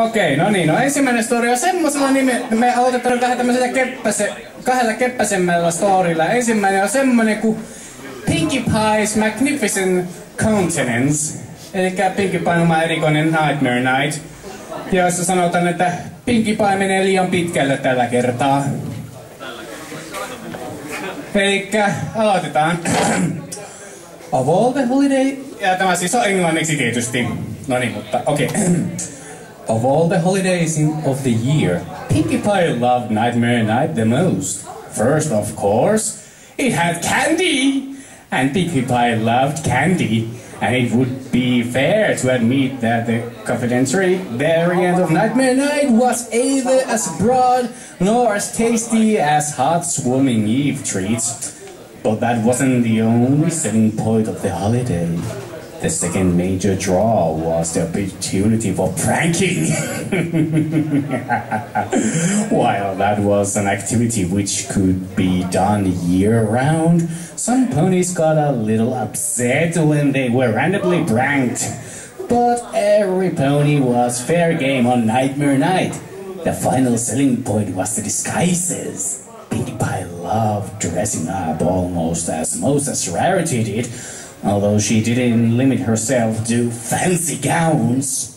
Okei, no niin, no ensimmäinen story on semmosella me aloitetaan vähän tämmöisellä kahdella keppäisemmällä storylla. Ensimmäinen on semmonen kuin Pinkie Pie's Magnificent Countenance. Elikkä Pinkie Pie on oma erikoinen Nightmare Night, jossa sanotaan, että Pinkie Pie menee liian pitkälle tällä kertaa. Elikkä aloitetaan. Of all the holiday... Ja tämä siis on englanniksi tietysti. No niin, mutta okei. Okay. Of all the holidays of the year, Pinkie Pie loved Nightmare Night the most. First, of course, it had candy! And Pinkie Pie loved candy. And it would be fair to admit that the confidential variant of Nightmare Night was either as broad nor as tasty as hot swarming Eve treats. But that wasn't the only selling point of the holiday. The second major draw was the opportunity for pranking. While that was an activity which could be done year-round, some ponies got a little upset when they were randomly pranked. But every pony was fair game on Nightmare Night. The final selling point was the disguises. Pinkie Pie loved dressing up almost as much as Rarity did, although she didn't limit herself to fancy gowns.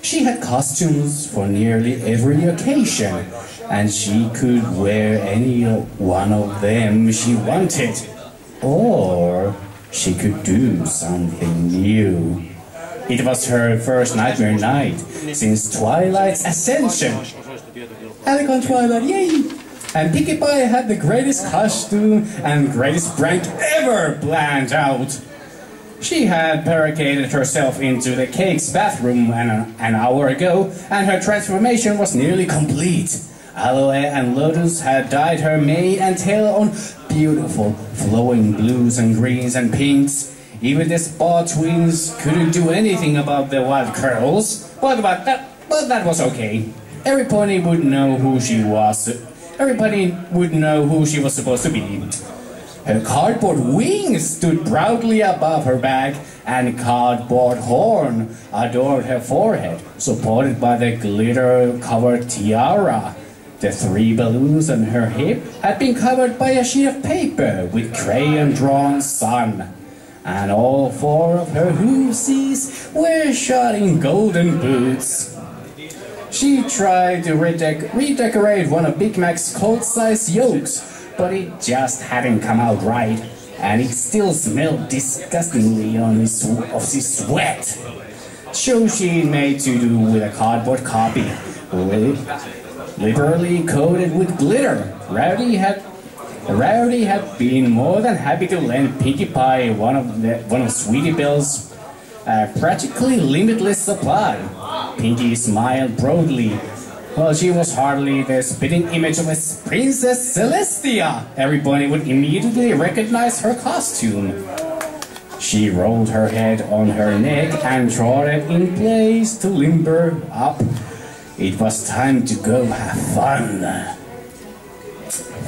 She had costumes for nearly every occasion, and she could wear any one of them she wanted. Or she could do something new. It was her first Nightmare Night since Twilight's ascension. Alicon Twilight, yay! And Pinkie Pie had the greatest costume and greatest prank ever planned out. She had barricaded herself into the cake's bathroom an hour ago, and her transformation was nearly complete. Aloe and Lotus had dyed her mane and tail on beautiful, flowing blues and greens and pinks. Even the Spa twins couldn't do anything about the wild curls, but that was okay. Every pony would know who she was. Everybody would know who she was supposed to be. Her cardboard wings stood proudly above her back, and cardboard horn adorned her forehead, supported by the glitter-covered tiara. The 3 balloons on her hip had been covered by a sheet of paper with crayon-drawn sun. And all 4 of her hoofsies were shod in golden boots. She tried to redecorate one of Big Mac's cold-sized yolks, but it just hadn't come out right, and it still smelled disgustingly of his sweat. So she made to do with a cardboard copy, liberally coated with glitter. Rowdy had been more than happy to lend Pinkie Pie one of Sweetie Belle's practically limitless supply. Pinkie smiled broadly. Well, she was hardly the spitting image of a Princess Celestia. Everybody would immediately recognize her costume. She rolled her head on her neck and trotted in place to limber up. It was time to go have fun.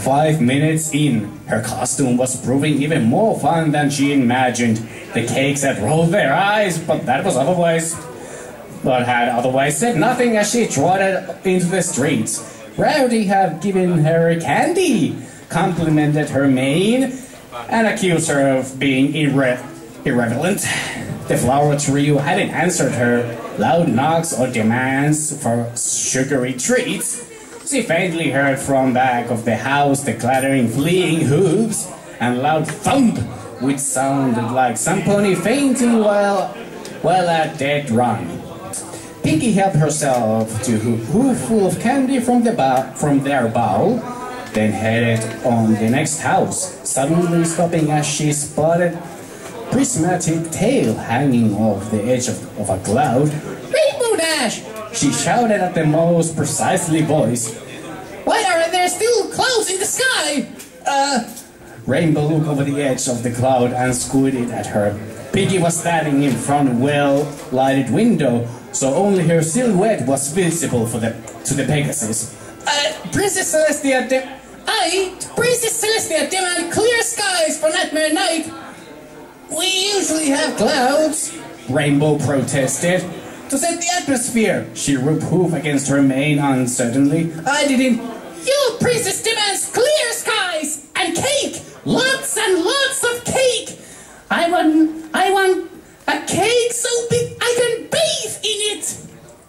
5 minutes in, her costume was proving even more fun than she imagined. The cakes had rolled their eyes, but had otherwise said nothing as she trotted into the streets. Rowdy had given her candy, complimented her mane, and accused her of being irrelevant. The flower trio hadn't answered her loud knocks or demands for sugary treats. She faintly heard from back of the house the clattering fleeing hooves and loud thump, which sounded like some pony fainting while at dead run. Pinkie helped herself to a hooful of candy from their bowl, then headed on the next house, suddenly stopping as she spotted prismatic tail hanging off the edge of a cloud. "Rainbow Dash!" she shouted at the most precisely voice. "Why are there still clouds in the sky?" Rainbow looked over the edge of the cloud and squinted at her. Pinkie was standing in front of a well-lighted window, so only her silhouette was visible to the Pegasus. Princess Celestia demand clear skies for Nightmare Night. We usually have clouds," Rainbow protested. to set the atmosphere, she rubbed hoof against her mane uncertainly. I didn't. Your princess demands clear skies and cake! Lots and lots of cake! I want a cake so big I can bathe in it!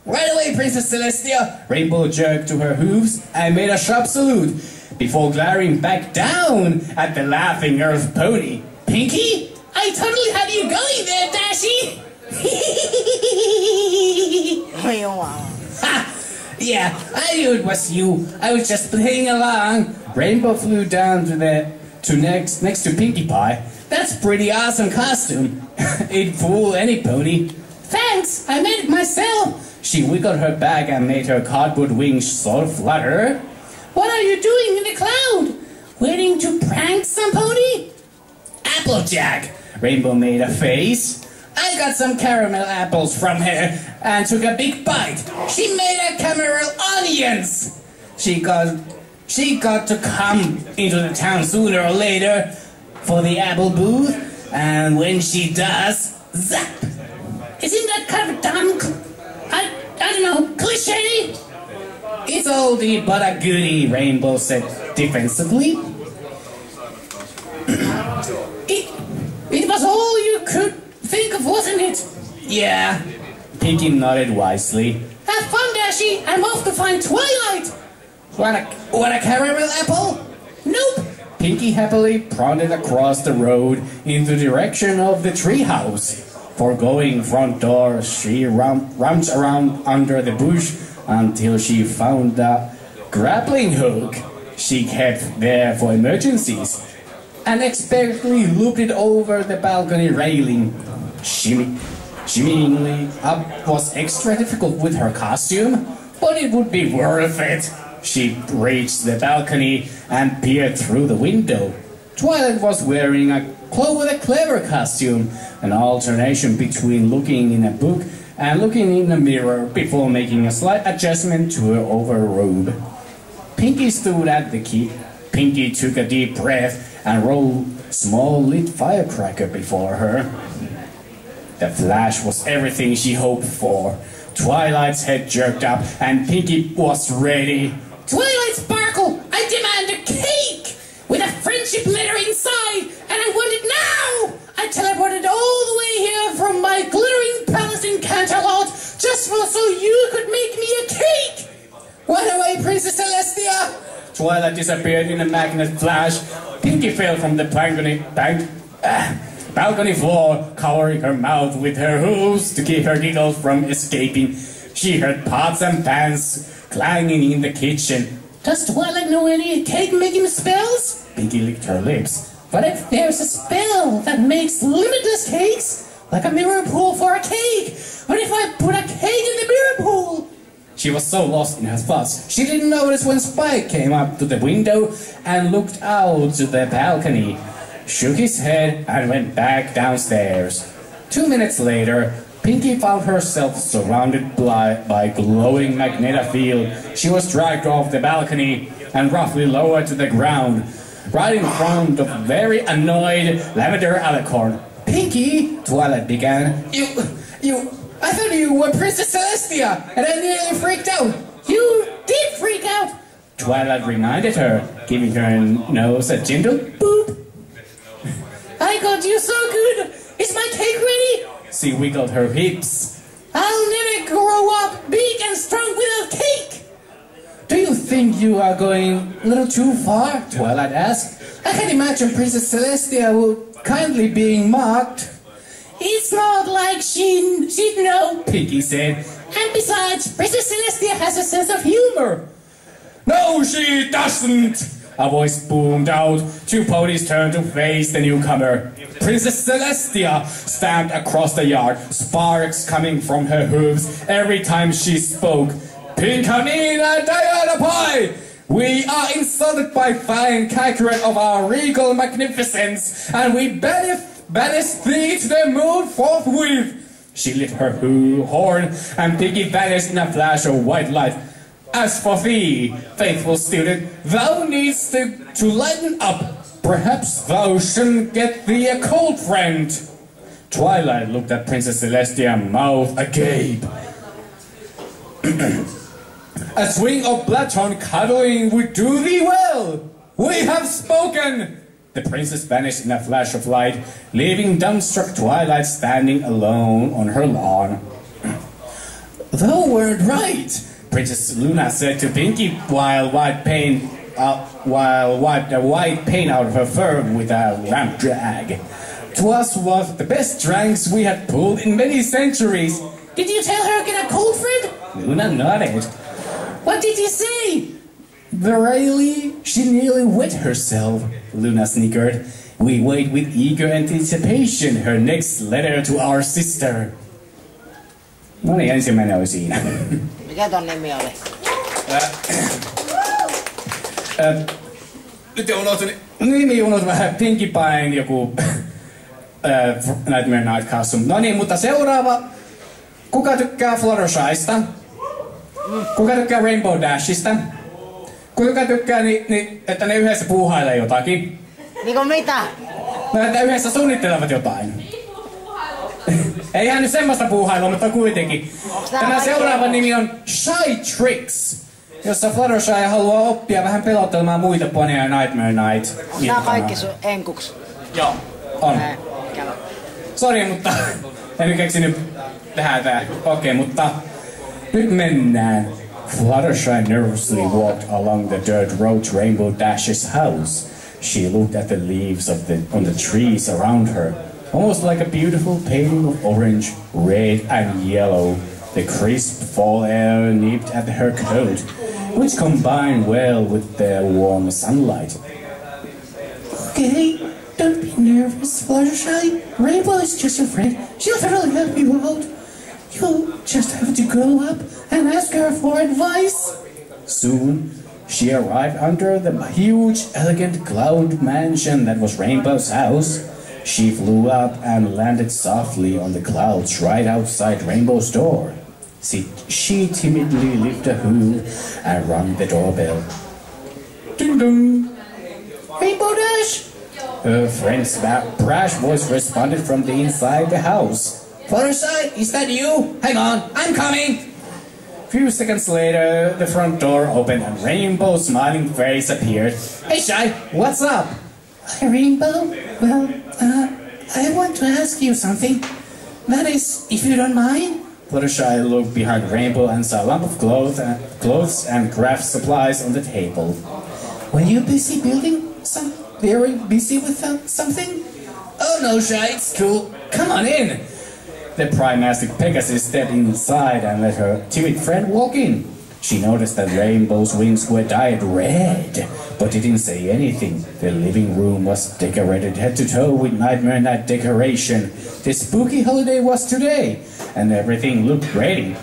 Right away, Princess Celestia! Rainbow jerked to her hooves and made a sharp salute before glaring back down at the laughing Earth pony. Pinky? I totally had you going there, Dashy! Ha! Yeah, I knew it was you. I was just playing along. Rainbow flew down to next to Pinkie Pie. That's pretty awesome costume. It'd fool any pony. Thanks, I made it myself. She wiggled her back and made her cardboard wings sort of flutter. What are you doing in the cloud? Waiting to prank some pony? Applejack. Rainbow made a face. I got some caramel apples from her and took a big bite. She made a caramel onions. She got to come into the town sooner or later for the apple booth, and when she does, zap! Isn't that kind of a dumb, I don't know, cliche? It's oldie but a goodie, Rainbow said defensively. It was all you could think of, wasn't it? Yeah. Pinky nodded wisely. Have fun, Dashy. I'm off to find Twilight. Want a caramel apple? Nope. Pinky happily plodded across the road in the direction of the treehouse. Foregoing front door, she rummaged around under the bush until she found a grappling hook she kept there for emergencies. Unexpectedly looped it over the balcony railing. Shimmyingly up was extra difficult with her costume, but it would be worth it. She reached the balcony and peered through the window. Twilight was wearing a clever costume, an alternation between looking in a book and looking in a mirror before making a slight adjustment to her overrobe. Pinky stood at the key. Pinky took a deep breath and rolled a small lit firecracker before her. The flash was everything she hoped for. Twilight's head jerked up and Pinky was ready. Twilight Sparkle, I demand a cake with a friendship letter inside, and I want it now! I teleported all the way here from my glittering palace in Canterlot just so you could make me a cake! Run away, Princess Celestia! Twilight disappeared in a magnet flash. Pinky fell from the balcony floor, covering her mouth with her hooves to keep her giggles from escaping. She heard pots and pans clanging in the kitchen. Does Twilight know any cake-making spells? Pinky licked her lips. What if there's a spell that makes limitless cakes? Like a mirror pool for a cake? What if I put a cake in the mirror pool? She was so lost in her thoughts, she didn't notice when Spike came up to the window and looked out to the balcony, shook his head and went back downstairs. 2 minutes later, Pinky found herself surrounded by glowing magnetic field. She was dragged off the balcony and roughly lowered to the ground, right in front of a very annoyed Lavender Alicorn. Pinky, Twilight began. I thought you were Princess Celestia, and I nearly freaked out. You did freak out, Twilight reminded her, giving her nose a gentle boop. I got you so good. Is my cake ready? She wiggled her hips. I'll never grow up big and strong without cake. Do you think you are going a little too far? Twilight asked. I can imagine Princess Celestia would kindly being mocked. It's not like she'd know, Pinky said. And besides, Princess Celestia has a sense of humor. No, she doesn't! A voice boomed out. Two ponies turned to face the newcomer. Princess Celestia stamped across the yard, sparks coming from her hooves every time she spoke. Pinkamina Diana Pie! We are insulted by fine Kakarot of our regal magnificence, and we banish thee to the moon forthwith. She lit her horn, and Piggy vanished in a flash of white light. As for thee, faithful student, thou needst to lighten up. Perhaps thou shouldn't get thee a cold friend. Twilight looked at Princess Celestia, mouth agape. A swing of Platon cuddling would do thee well. We have spoken. The princess vanished in a flash of light, leaving dumbstruck Twilight standing alone on her lawn. Thou weren't right, Princess Luna said to Pinkie while wiped the white paint out of her fur with a lamp drag. 'Twas one of the best drinks we had pulled in many centuries. Did you tell her get a cold, Fred? Luna nodded. What did you say? She nearly wet herself, Luna snickered. We wait with eager anticipation her next letter to our sister. No niin, ensimmäinen oli siinä. Mikä ton nimi oli? Nyt nimi unohtui vähän. Pinkie Pie, joku Nightmare Night Costume. No niin, mutta seuraava. Kuka tykkää Fluttershysta? Kuka tykkää Rainbow Dashista? Kuka tykkää, että ne yhdessä puuhailee jotakin? Niinku mitä? No, että yhdessä suunnittelevat jotain. Eihän nyt semmoista puuhailua, mutta kuitenkin. Tämä seuraava nimi on Shy Tricks, jossa Fluttershy haluaa oppia vähän pelottelemaan muita poneja Nightmare Night. Nää kaikki sun enkuks. Joo, on. Sori, mutta en nyt keksinyt tehdä tää. Okei, mutta nyt mennään. Fluttershy nervously walked along the dirt road to Rainbow Dash's house. She looked at the leaves on the trees around her, almost like a beautiful painting of orange, red, and yellow. The crisp fall air nipped at her coat, which combined well with the warm sunlight. Okay, don't be nervous, Fluttershy. Rainbow is just a friend. She'll totally help you out. You'll just have to go up and ask her for advice. Soon, she arrived under the huge, elegant cloud mansion that was Rainbow's house. She flew up and landed softly on the clouds right outside Rainbow's door. She timidly lifted a hood and rang the doorbell. Ding dong! Rainbow Dash! Her friend's brash voice responded from the inside the house. Fluttershy, is that you? Hang on, I'm coming! A few seconds later, the front door opened and Rainbow's smiling face appeared. Hey Shy, what's up? Hi Rainbow. Well, I want to ask you something. That is, if you don't mind. Fluttershy looked behind Rainbow and saw a lump of clothes and craft supplies on the table. Were you busy very busy with something? Oh no, Shy, it's cool. Come on in. The primastic Pegasus stepped inside and let her timid friend walk in. She noticed that Rainbow's wings were dyed red, but didn't say anything. The living room was decorated head to toe with Nightmare Night decoration. The spooky holiday was today, and everything looked ready.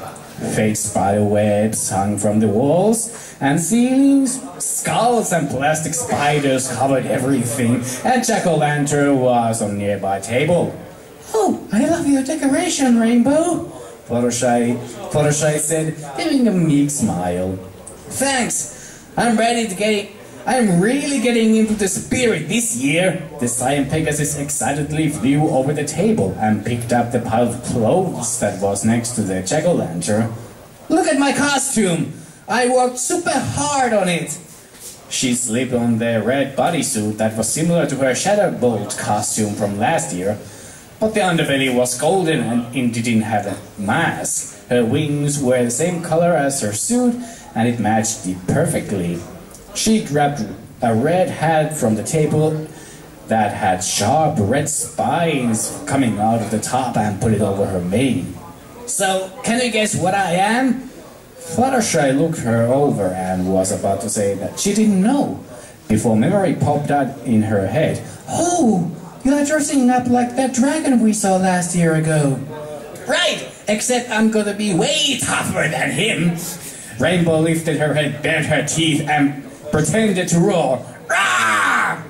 Fake spider webs hung from the walls and ceilings. Skulls and plastic spiders covered everything, and jack-o'-lantern was on a nearby table. Oh, I love your decoration, Rainbow, Fluttershy said, giving a meek smile. Thanks. I'm really getting into the spirit this year. The Cyan Pegasus excitedly flew over the table and picked up the pile of clothes that was next to the jack-o'-lantern. Look at my costume. I worked super hard on it. She slipped on the red bodysuit that was similar to her Shadowbolt costume from last year. But the underbelly was golden and it didn't have a mask. Her wings were the same color as her suit and it matched it perfectly. She grabbed a red hat from the table that had sharp red spines coming out of the top and put it over her mane. So, can you guess what I am? Fluttershy looked her over and was about to say that she didn't know, before memory popped out in her head. Oh! You're dressing up like that dragon we saw last year ago. Right, except I'm gonna be way tougher than him. Rainbow lifted her head, bared her teeth, and pretended to roar. Rah!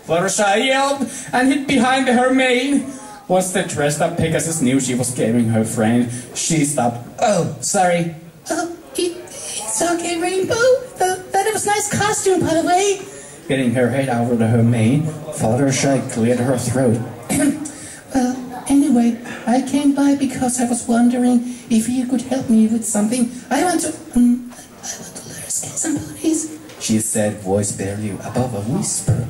Fluttershy yelled and hid behind her mane. Once the dressed-up Pegasus knew she was scaring her friend, she stopped. Oh, sorry. Oh, it's okay, Rainbow. That was a nice costume, by the way. Getting her head out of her mane, Fluttershy cleared her throat. Well, anyway, I I came by because I was wondering if you could help me with something. I want to learn skate some ponies, she said, voice barely above a whisper.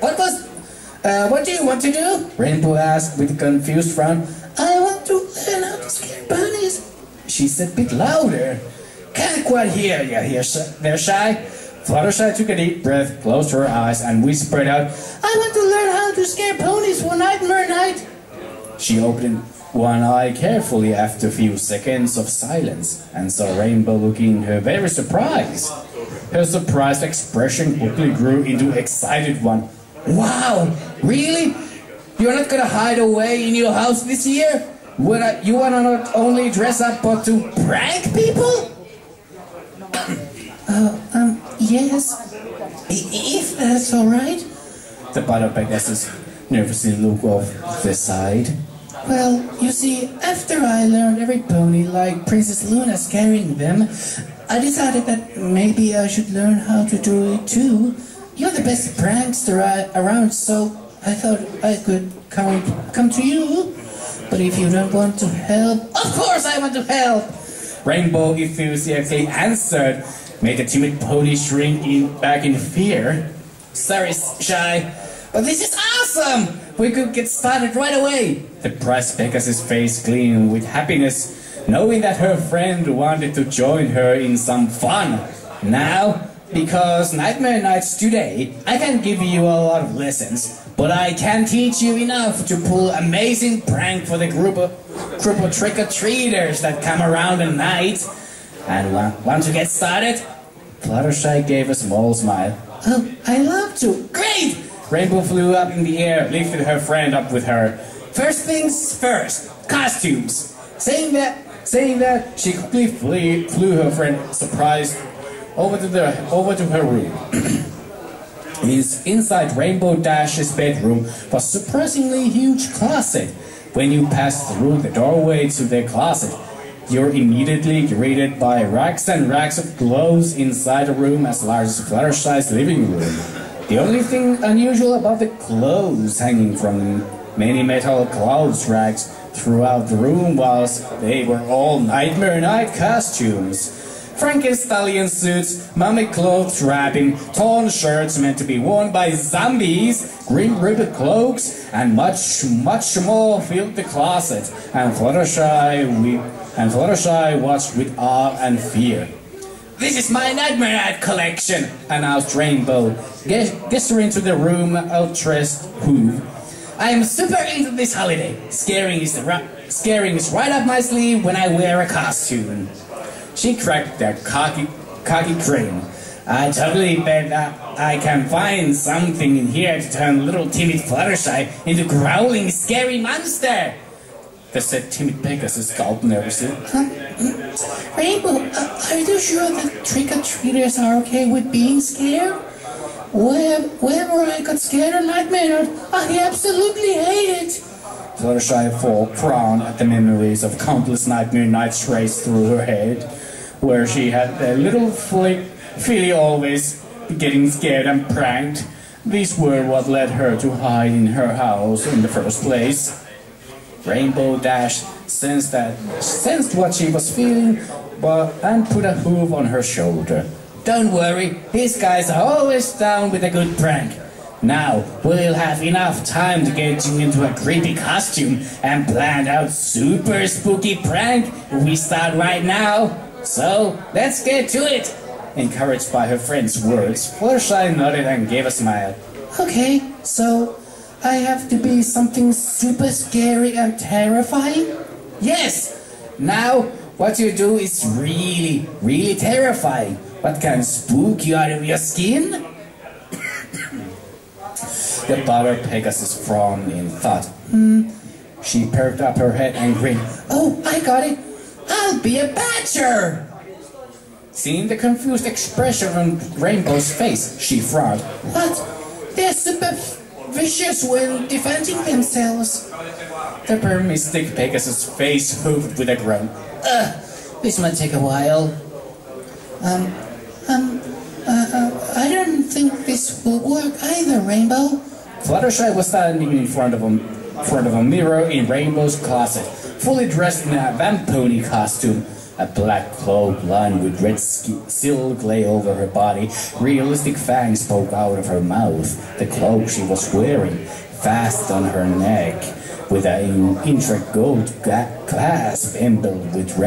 What do you want to do? Rainbow asked with a confused frown. I want to learn how to scare ponies, she said a bit louder. Can't quite hear you here, there, Shy. Fluttershy took a deep breath, closed her eyes, and whispered out, I want to learn how to scare ponies for Nightmare Night. She opened one eye carefully after a few seconds of silence, and saw Rainbow looking her very surprised. Her surprised expression quickly grew into an excited one. Wow, really? You're not gonna hide away in your house this year? You wanna not only dress up but to prank people? Yes. If that's alright. The Butter Pegasus nervously looked off the side. Well, you see, after I learned every pony like Princess Luna's carrying them, I decided that maybe I should learn how to do it too. You're the best prankster around, so I thought I could come to you. But if you don't want to help, of course I want to help! Rainbow enthusiastically answered, made the timid pony shrink back in fear. Sorry, Shy, but this is awesome! We could get started right away! The Prize Pegasus' face gleamed with happiness, knowing that her friend wanted to join her in some fun. Now, because Nightmare Night's today, I can give you a lot of lessons, but I can't teach you enough to pull amazing prank for the group of trick-or-treaters that come around at night. And want to get started? Fluttershy gave a small smile. Oh, I love to. Great! Rainbow flew up in the air, lifted her friend up with her. First things first, costumes. Saying that, she quickly flew her friend, surprised, over to her room. Inside Rainbow Dash's bedroom was a surprisingly huge closet. When you pass through the doorway to the closet, you're immediately greeted by racks and racks of clothes inside a room as large as Fluttershy's living room. The only thing unusual about the clothes hanging from many metal clothes racks throughout the room was they were all Nightmare Night costumes. Frankenstein suits, mummy clothes wrapping, torn shirts meant to be worn by zombies, grim ribbon cloaks, and much more filled the closet, and Fluttershy watched with awe and fear. This is my Nightmare Night collection, announced Rainbow, gesturing to the room outdressed hoof. I am super into this holiday. Scaring is right up my sleeve when I wear a costume. She cracked that cocky grin. I totally bet that I can find something in here to turn little timid Fluttershy into a growling, scary monster. The said timid Pegasus gulped nervously. Rainbow, are you sure that trick-or-treaters are okay with being scared? Whenever I got scared of Nightmare, I absolutely hate it. Fluttershy frowned at the memories of countless Nightmare Nights raced through her head, where she had a little filly always getting scared and pranked. These were what led her to hide in her house in the first place. Rainbow Dash sensed what she was feeling, and put a hoof on her shoulder. Don't worry, these guys are always down with a good prank. Now, we'll have enough time to get you into a creepy costume and plan out super spooky prank if we start right now. So, let's get to it! Encouraged by her friend's words, Fluttershy nodded and gave a smile. Okay, so I have to be something super scary and terrifying? Yes! Now, what you do is really, really terrifying. What can spook you out of your skin? The Butter Pegasus frowned in thought. She perked up her head and grinned. Oh, I got it! I'll be a badger! Seeing the confused expression on Rainbow's face, she frowned. What? They're super vicious when defending themselves. The Mystic Pegasus' face hooved with a groan. This might take a while. I don't think this will work either, Rainbow. Fluttershy was standing in front of front of a mirror in Rainbow's closet, fully dressed in a vamp pony costume. A black cloak lined with red silk lay over her body. Realistic fangs poke out of her mouth. The cloak she was wearing, fast on her neck, with an intricate gold clasp embellished with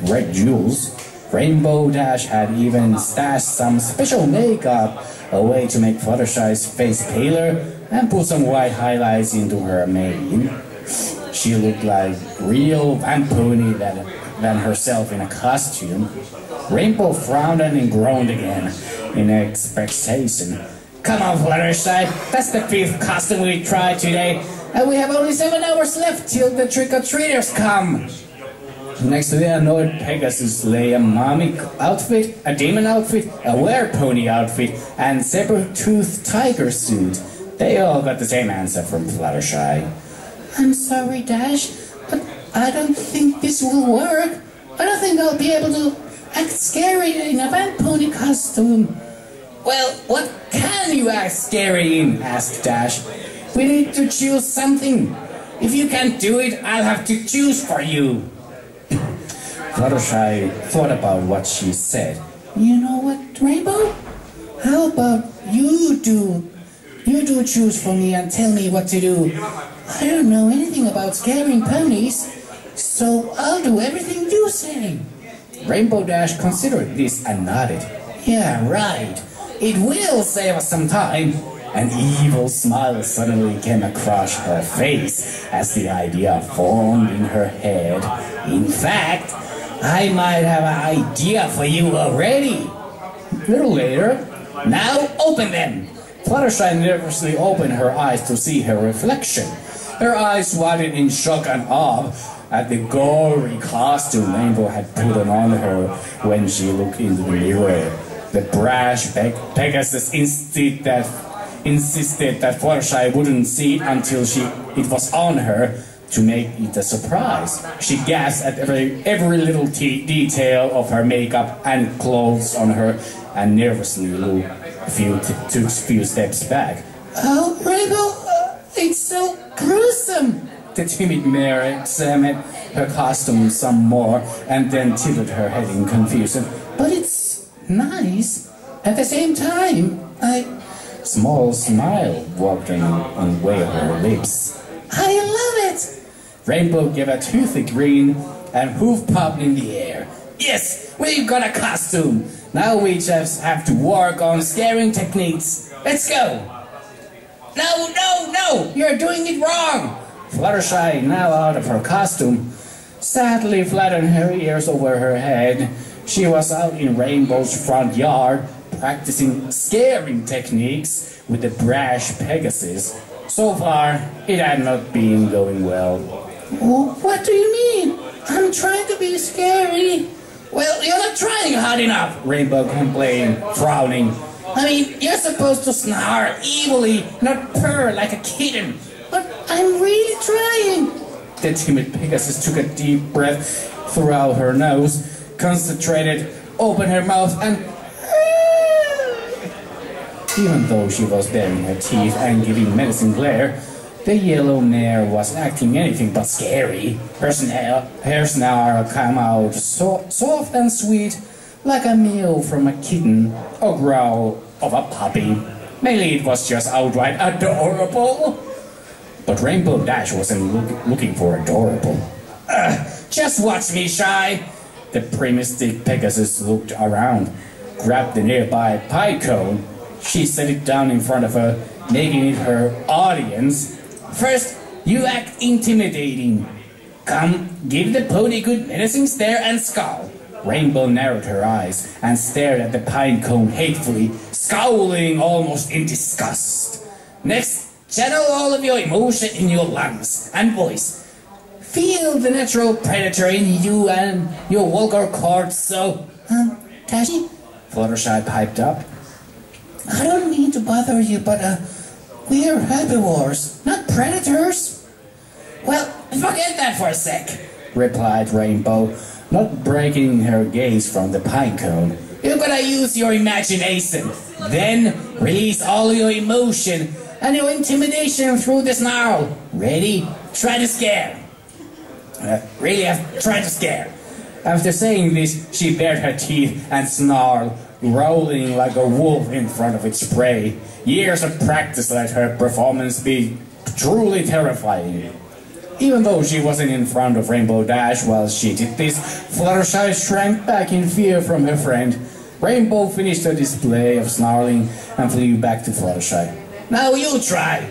red jewels. Rainbow Dash had even stashed some special makeup, a way to make Fluttershy's face paler, and put some white highlights into her mane. She looked like real vamp pony than herself in a costume. Rainbow frowned and groaned again in expectation. Come on, Fluttershy, that's the 5th costume we tried today, and we have only 7 hours left till the trick-or-treaters come. Next to the annoyed Pegasus lay a mommy outfit, a demon outfit, a were-pony outfit, and saber-toothed tiger suit. They all got the same answer from Fluttershy. I'm sorry, Dash, but I don't think this will work. I don't think I'll be able to act scary in a vamp pony costume. Well, what can you act scary in? Asked Dash. We need to choose something. If you can't do it, I'll have to choose for you. Fluttershy thought about what she said. You know what, Rainbow? How about you do choose for me and tell me what to do. I don't know anything about scaring ponies, so I'll do everything you say. Rainbow Dash considered this and nodded. Yeah, right. It will save us some time. An evil smile suddenly came across her face as the idea formed in her head. In fact, I might have an idea for you already. A little later, now open them. Fluttershy nervously opened her eyes to see her reflection. Her eyes widened in shock and awe at the gory costume Rainbow had put on her when she looked into the mirror. The brash Pegasus insisted that Fluttershy wouldn't see it until it was on her. To make it a surprise, she gasped at every little detail of her makeup and clothes on her, and nervously took a few steps back. Oh, Rainbow, it's so gruesome! The timid mare examined her costume some more, and then tilted her head in confusion. But it's nice. At the same time, Small smile walked on way of her lips. I love it! Rainbow gave a toothy grin and hoof popped in the air. Yes, we've got a costume. Now we just have to work on scaring techniques. Let's go. No, you're doing it wrong. Fluttershy, now out of her costume, sadly flattened her ears over her head. She was out in Rainbow's front yard, practicing scaring techniques with the brash Pegasus. So far, it had not been going well. What do you mean? I'm trying to be scary. Well, you're not trying hard enough, Rainbow complained, frowning. I mean, you're supposed to snarl evilly, not purr like a kitten. But I'm really trying. The timid Pegasus took a deep breath throughout her nose, concentrated, opened her mouth, and even though she was baring her teeth and giving menacing glare, the yellow mare was acting anything but scary. Her snarl came out soft and sweet, like a meow from a kitten or growl of a puppy. Mainly it was just outright adorable. But Rainbow Dash wasn't looking for adorable. Just watch me, Shy! The primistic Pegasus looked around, grabbed the nearby pie cone. She set it down in front of her, making it her audience. First, you act intimidating. Come, give the pony a good menacing stare and scowl. Rainbow narrowed her eyes and stared at the pine cone hatefully, scowling almost in disgust. Next, channel all of your emotion in your lungs and voice. Feel the natural predator in you and your vocal cords, so... Tashi? Fluttershy piped up. I don't mean to bother you, but, we're herbivores, not predators. Well, forget that for a sec, replied Rainbow, not breaking her gaze from the pine cone. You're gonna use your imagination, then release all your emotion, and your intimidation through the snarl. Ready? Try to scare. Try to scare. After saying this, she bared her teeth and snarled, growling like a wolf in front of its prey. Years of practice let her performance be truly terrifying. Even though she wasn't in front of Rainbow Dash while she did this, Fluttershy shrank back in fear from her friend. Rainbow finished her display of snarling and flew back to Fluttershy. Now you try!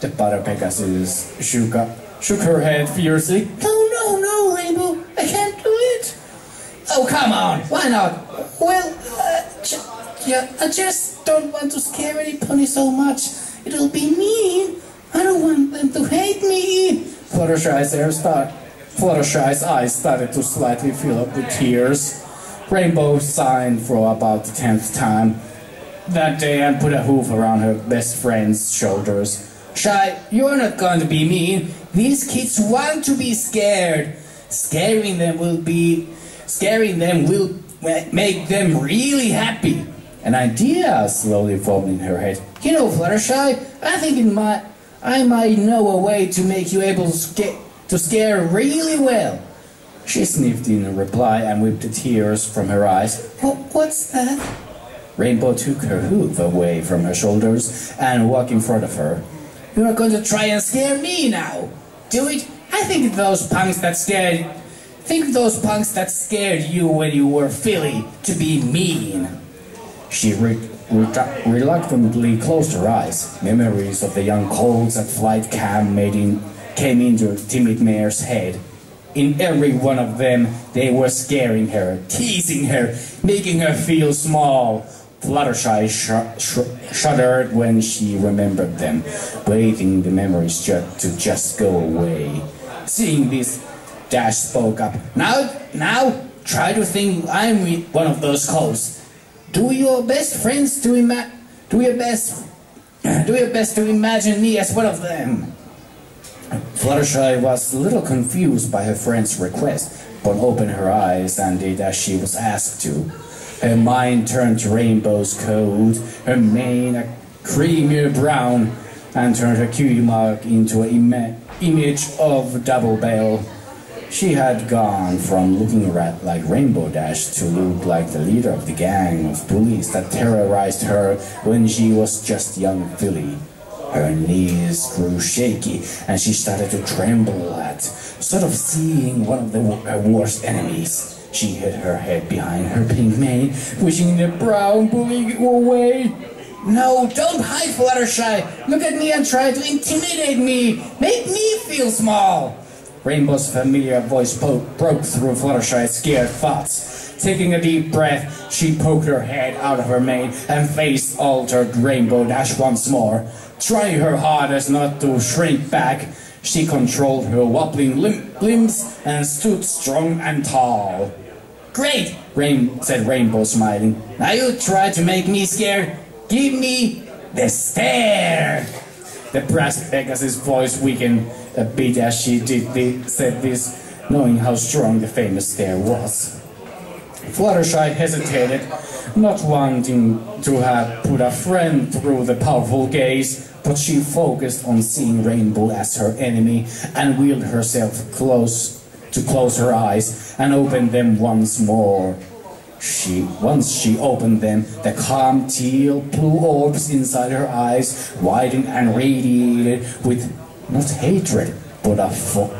The Butter Pegasus shook her head fiercely. No, Rainbow, I can't do it. Oh, come on, why not? Well, I just don't want to scare any pony so much. It'll be mean. I don't want them to hate me. Fluttershy's eyes started to slightly fill up with tears. Rainbow sighed for about the 10th time that day and put a hoof around her best friend's shoulders. Shy, you're not going to be mean. These kids want to be scared. Scaring them will make them really happy. An idea slowly formed in her head. You know, Fluttershy, I think I might know a way to make you able to scare really well. She sniffed in a reply and wiped the tears from her eyes. What's that? Rainbow took her hoof away from her shoulders and walked in front of her. You're not going to try and scare me now. Do it? I think those punks that scared you when you were Philly to be mean. She reluctantly closed her eyes. Memories of the young colts at flight camp came into timid Mare's head. In every one of them, they were scaring her, teasing her, making her feel small. Fluttershy shuddered when she remembered them, waiting the memories to just go away. Seeing this, Dash spoke up. Now, try to think I'm one of those colts. Do your best to imagine me as one of them. Fluttershy was a little confused by her friend's request, but opened her eyes and did as she was asked to. Her mind turned to Rainbow's coat, her mane a creamier brown, and turned her cutie mark into an image of Double Bell. She had gone from looking like Rainbow Dash to look like the leader of the gang of bullies that terrorized her when she was just young Philly. Her knees grew shaky and she started to tremble at sort of seeing one of her worst enemies. She hid her head behind her pink mane, wishing the brown bully away. No, don't hide, Fluttershy! Look at me and try to intimidate me! Make me feel small! Rainbow's familiar voice broke through Fluttershy's scared thoughts. Taking a deep breath, she poked her head out of her mane and face-altered Rainbow Dash once more. Trying her hardest not to shrink back, she controlled her wobbling limbs and stood strong and tall. Great, said Rainbow, smiling. Now you try to make me scared. Give me the stare. The brass Pegasus' voice weakened a bit as she said this, knowing how strong the famous stare was. Fluttershy hesitated, not wanting to have put a friend through the powerful gaze, but she focused on seeing Rainbow as her enemy and willed herself to close her eyes and open them once more. Once she opened them, the calm teal blue orbs inside her eyes widened and radiated with not hatred, but a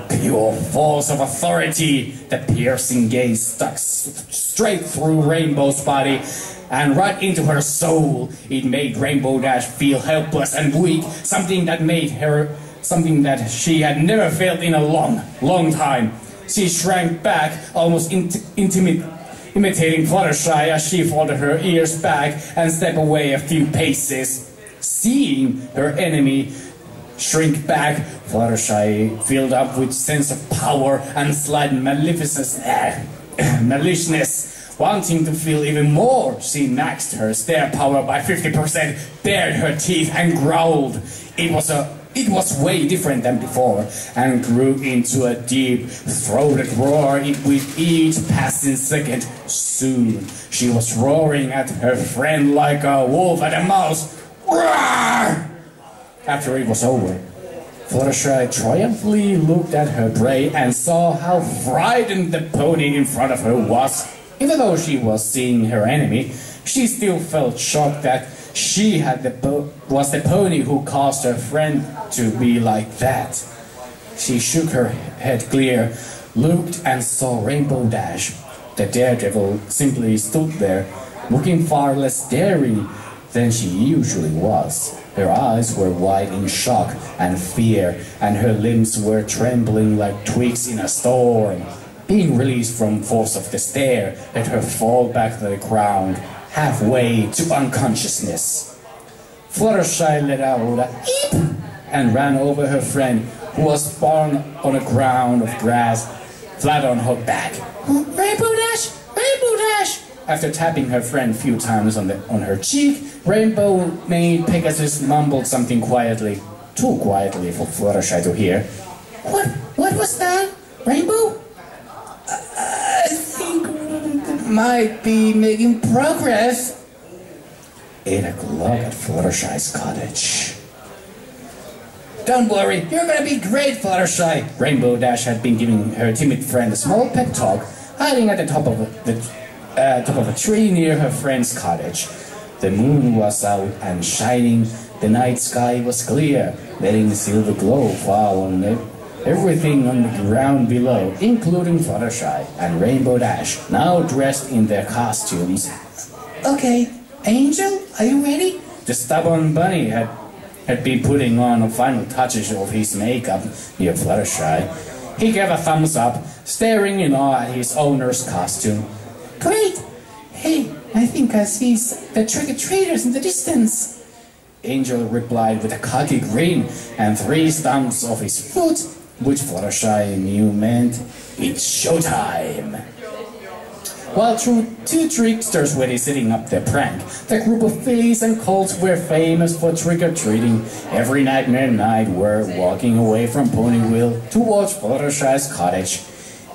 pure force of authority. The piercing gaze stuck straight through Rainbow's body and right into her soul. It made Rainbow Dash feel helpless and weak, something that she had never felt in a long time. She shrank back, almost imitating Fluttershy as she folded her ears back and stepped away a few paces. Seeing her enemy shrink back, Fluttershy filled up with sense of power and slight maliciousness. Wanting to feel even more, she maxed her stare power by 50%, bared her teeth and growled. It was way different than before, and grew into a deep-throated roar with each passing second. Soon, she was roaring at her friend like a wolf at a mouse. Roar! After it was over, Fluttershy triumphantly looked at her prey and saw how frightened the pony in front of her was. Even though she was seeing her enemy, she still felt shocked that she was the pony who caused her friend to be like that. She shook her head clear, looked and saw Rainbow Dash. The daredevil simply stood there, looking far less daring than she usually was. Her eyes were wide in shock and fear, and her limbs were trembling like twigs in a storm. Being released from force of the stare let her fall back to the ground, halfway to unconsciousness. Fluttershy let out a eep and ran over her friend, who was sprawled on a ground of grass, flat on her back. Rainbow Dash! Rainbow Dash! After tapping her friend a few times on her cheek, Rainbow made Pegasus mumbled something quietly, too quietly for Fluttershy to hear. What was that, Rainbow? I think we might be making progress. 8 o'clock at Fluttershy's cottage. Don't worry, you're gonna be great, Fluttershy. Rainbow Dash had been giving her timid friend a small pep talk, hiding at the top of a tree near her friend's cottage. The moon was out and shining. The night sky was clear, letting the silver glow fall on everything on the ground below, including Fluttershy and Rainbow Dash, now dressed in their costumes. Okay, Angel, are you ready? The stubborn bunny had been putting on the final touches of his makeup near Fluttershy. He gave a thumbs up, staring in awe at his owner's costume. Great! Hey, I think I see the trick-or-treaters in the distance. Angel replied with a cocky grin and 3 stamps of his foot, which Fluttershy knew meant, it's showtime! While 2 tricksters were setting up their prank, the group of fillies and colts were famous for trick-or-treating. Every nightmare night were walking away from Ponywheel towards Fluttershy's cottage,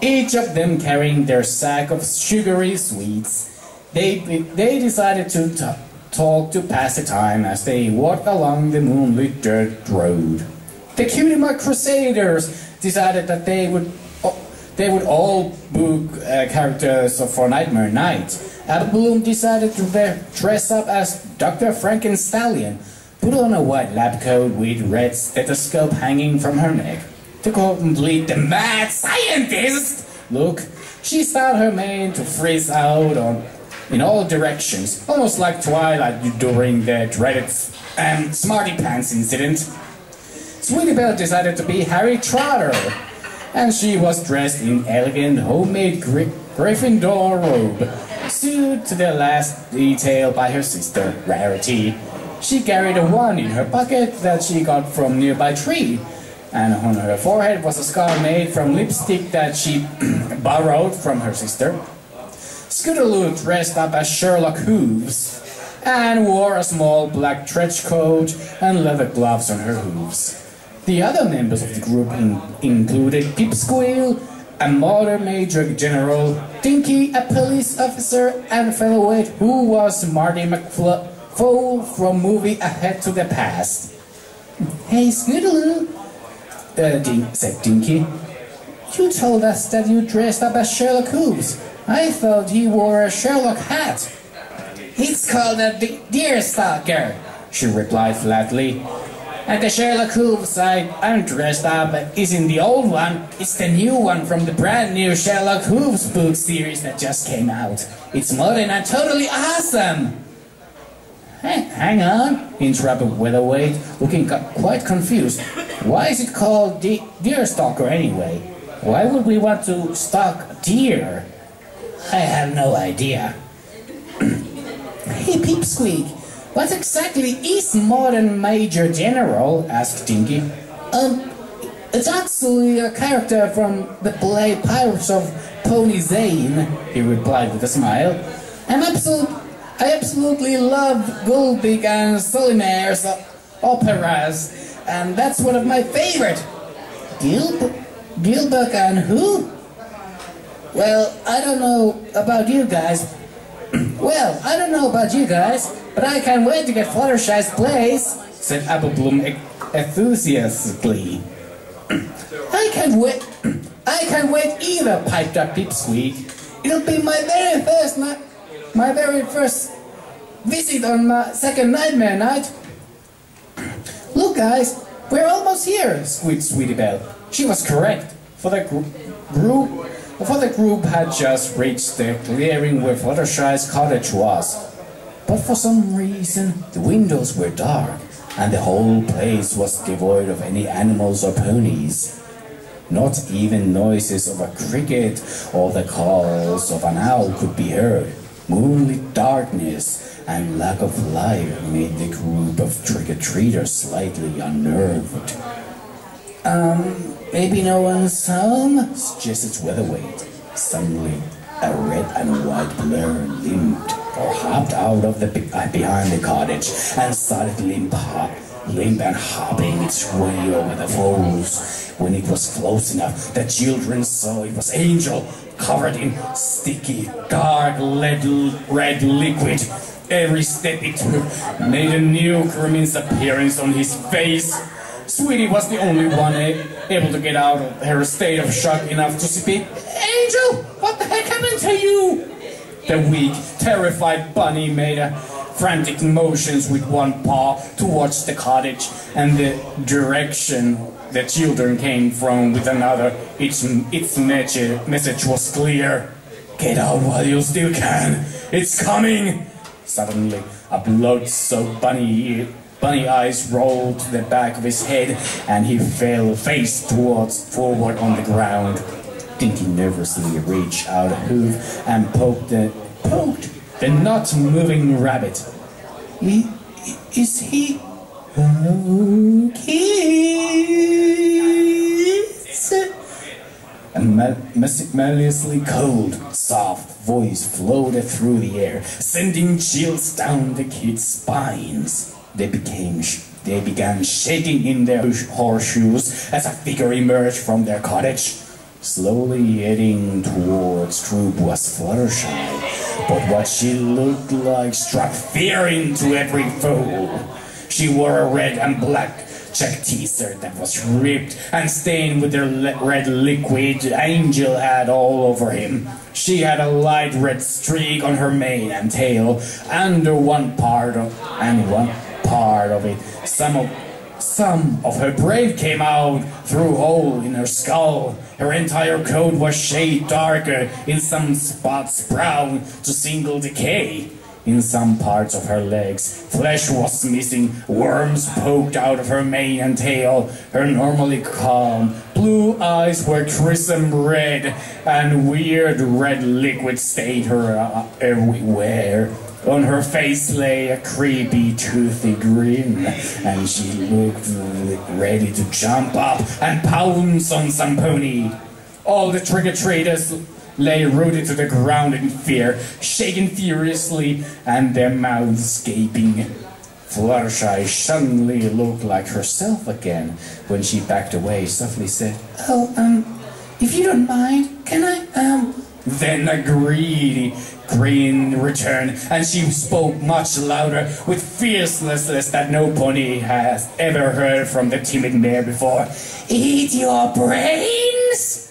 each of them carrying their sack of sugary sweets. They decided to talk to pass the time as they walked along the moonlit dirt road. The Cutie Mark Crusaders decided that they would all book characters for Nightmare Night. Apple Bloom decided to dress up as Dr. Frankenstallion, put on a white lab coat with red stethoscope hanging from her neck. To complete the mad scientist look, she styled her mane to freeze out in all directions, almost like Twilight during the dreaded Smarty Pants incident. Sweetie Belle decided to be Harry Trotter, and she was dressed in elegant homemade Gryffindor robe, sewed to the last detail by her sister, Rarity. She carried a wand in her pocket that she got from a nearby tree, and on her forehead was a scar made from lipstick that she borrowed from her sister. Scootaloo dressed up as Sherlock Hooves, and wore a small black trench coat and leather gloves on her hooves. The other members of the group included Pipsqueal, a modern Major General, Dinky, a police officer, and featherweight who was Marty McFly from movie Ahead to the Past. Hey, Scootaloo, said Dinky. You told us that you dressed up as Sherlock Hooves. I thought you wore a Sherlock hat. It's called a deerstalker, she replied flatly. And the Sherlock Hooves I'm dressed up isn't the old one, it's the new one from the brand new Sherlock Hooves book series that just came out. It's modern and totally awesome! Hey, hang on, interrupted Weatherwaite, looking quite confused. Why is it called Deerstalker anyway? Why would we want to stalk deer? I have no idea. Hey, Pipsqueak, what exactly is Modern Major General? Asked Dinky. It's actually a character from the play Pirates of Pony Zane, he replied with a smile. I absolutely love Gulbig and Solimare's operas, and that's one of my favorite. Gilbert and who? Well, I don't know about you guys, but I can't wait to get Fluttershy's plays. said Applebloom enthusiastically. I can't wait either, piped up Pipsqueak. It'll be my very first visit on my second nightmare night. Look guys, we're almost here, squeaked Sweetie Belle. She was correct, for the group had just reached the clearing where Fluttershy's cottage was. But for some reason, the windows were dark, and the whole place was devoid of any animals or ponies. Not even noises of a cricket or the calls of an owl could be heard. Moonlit darkness and lack of light made the group of trick-or-treaters slightly unnerved. Maybe no one's home? Suggested Weatherwaite. Suddenly, a red and white blur limped or hopped out of behind the cottage and started limp and hopping its way over the floors. When it was close enough, the children saw it was Angel, covered in sticky, dark, red liquid. Every step it took made a new Kermin's appearance on his face. Sweetie was the only one able to get out of her state of shock enough to speak. Angel, what the heck happened to you? The weak, terrified bunny made frantic motions with one paw towards the cottage and the direction the children came from with another. Its message was clear. Get out while you still can. It's coming. Suddenly, a blood-soaked bunny eyes rolled to the back of his head, and he fell face forward on the ground. Dinky nervously reached out a hoof and poked the not-moving rabbit. Is he okay? A maliciously cold, soft voice floated through the air, sending chills down the kids' spines. They began shaking in their horseshoes as a figure emerged from their cottage. Slowly heading towards Troop was Fluttershy, but what she looked like struck fear into every foe. She wore a red and black check t-shirt that was ripped and stained with the red liquid Angel had all over him. She had a light red streak on her mane and tail, under one part of it. Some of her braid came out through a hole in her skull. Her entire coat was shade darker, in some spots brown to single decay. In some parts of her legs, flesh was missing, worms poked out of her mane and tail. Her normally calm blue eyes were crimson red, and weird red liquid stained her everywhere. On her face lay a creepy, toothy grin, and she looked ready to jump up and pounce on some pony. All the trick-or-treaters lay rooted to the ground in fear, shaking furiously and their mouths gaping. Fluttershy suddenly looked like herself again. When she backed away, softly said, if you don't mind, can I, Then a greedy grin returned, and she spoke much louder, with fierceness that no pony has ever heard from the timid mare before. Eat your brains!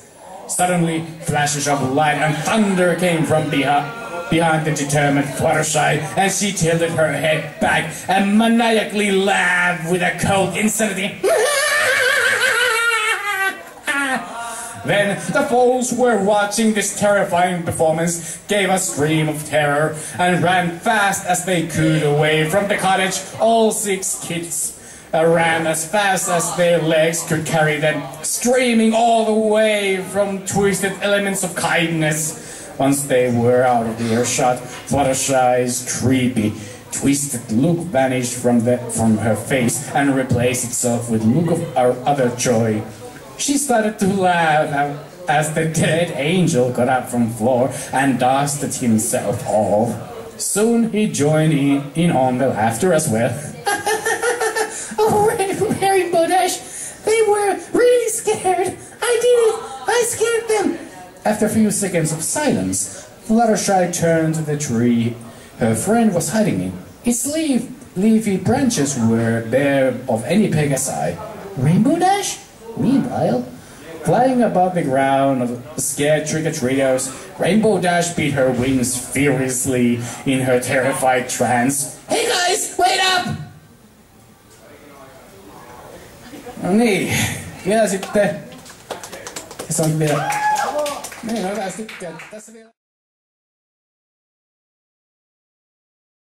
Suddenly, flashes of light and thunder came from behind the determined Fluttershy, and she tilted her head back and maniacally laughed with a cold insanity. Then the foes who were watching this terrifying performance gave a scream of terror and ran fast as they could away from the cottage. All 6 kids ran as fast as their legs could carry them, screaming all the way from twisted elements of kindness. Once they were out of earshot, Fluttershy's creepy, twisted look vanished from her face and replaced itself with a look of utter joy. She started to laugh as the dead Angel got up from the floor and dusted himself off. Soon he joined in on the laughter as well. Oh, Rainbow Dash, they were really scared. I did it. I scared them. After a few seconds of silence, Fluttershy turned to the tree her friend was hiding in. Its leaves leafy branches were bare of any Pegasi. Rainbow Dash? Meanwhile, flying above the ground of scared trick-or-treaters, Rainbow Dash beat her wings furiously in her terrified trance. Hey guys, wait up! No niin, vielä sitten. Se on vielä. Niin, hyvä, tykkään. Tässä vielä.